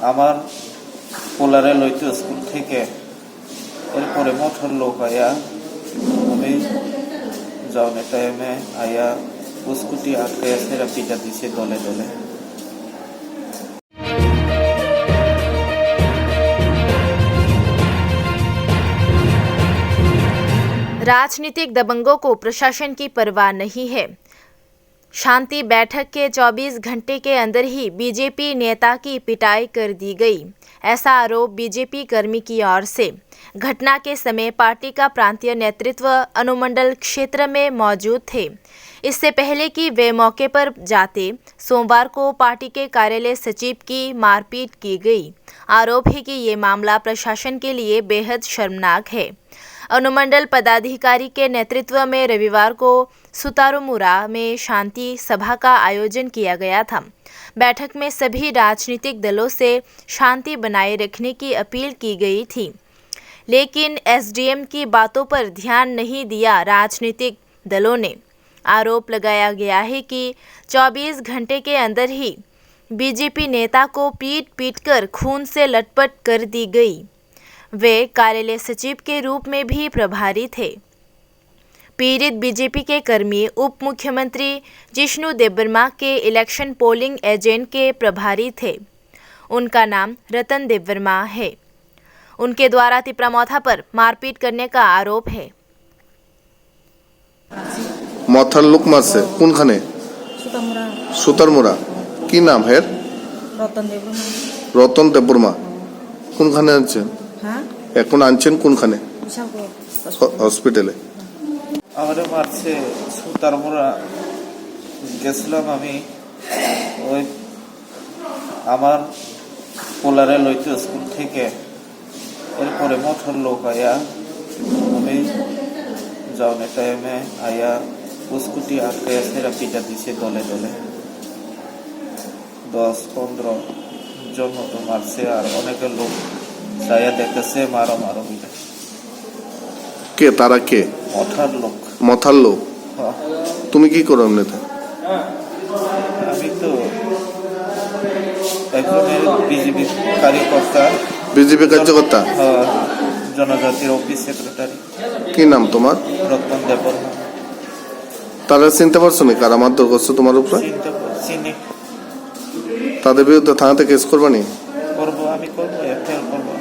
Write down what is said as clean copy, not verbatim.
আমার পোলারে লইতো স্কুল থেকে। এরপরে মোটর লোক আয়া আমি যাওয়ার টাইমে আয়া স্কুটি আটকে সেরা পিটা দিছে দলে দলে। राजनीतिक दबंगों को प्रशासन की परवाह नहीं है। शांति बैठक के 24 घंटे के अंदर ही बीजेपी नेता की पिटाई कर दी गई, ऐसा आरोप बीजेपी कर्मी की ओर से। घटना के समय पार्टी का प्रांतीय नेतृत्व अनुमंडल क्षेत्र में मौजूद थे। इससे पहले कि वे मौके पर जाते, सोमवार को पार्टी के कार्यालय सचिव की मारपीट की गई। आरोप है कि ये मामला प्रशासन के लिए बेहद शर्मनाक है। अनुमंडल पदाधिकारी के नेतृत्व में रविवार को सुतारुमुरा में शांति सभा का आयोजन किया गया था। बैठक में सभी राजनीतिक दलों से शांति बनाए रखने की अपील की गई थी, लेकिन एसडीएम की बातों पर ध्यान नहीं दिया राजनीतिक दलों ने। आरोप लगाया गया है कि 24 घंटे के अंदर ही बीजेपी नेता को पीट पीटकर खून से लटपट कर दी गई। वे कार्यालय सचिव के रूप में भी प्रभारी थे। पीड़ित बीजेपी के कर्मी उप मुख्यमंत्री जिष्णु देबबर्मा के इलेक्शन पोलिंग एजेंट के प्रभारी थे। उनका नाम रतन देबबर्मा है। उनके द्वारा तिप्रामौथा पर मारपीट करने का आरोप है। মাথার লোক মারছে কোনখানে? সুতারমুরা। কি নাম হের? রতন দেববর্মা। কোনখানে আছেন? এখন আনছেন কোনখানে? হসপিটালে। আমারে মারছে সুতারমুরা। গেছিলাম আমি ওই আমার পোলারে লইতো স্কুল থেকে। এরপরে মোটর লোক আয়া আমি যাওয়ার টাইমে আয়া স্কুটি আটকে সেরা পিটা দিছে দলে দলে। 10-15 জন মতো মারছে, আর অনেকে লোক যাইয়া দেখতেছে মারো মারো পিটা। কে তারা? কে? মঠার লোক। মথার লোক? তুমি কি করো এমনিতে? আমি তো একজনের বিজেপি কার্যকর্তা। বিজেপি কার্যকর্তা? জনজাতির অফিস সেক্রেটারি। কি নাম তোমার? রতন দেববর্মা। তারা চিনতে পারছো না কারা মারধর করছে তোমার উপরে? চিনি। তাদের বিরুদ্ধে থানাতে কেস করবানি? করবো, আমি করবো, এফআইআর করবো।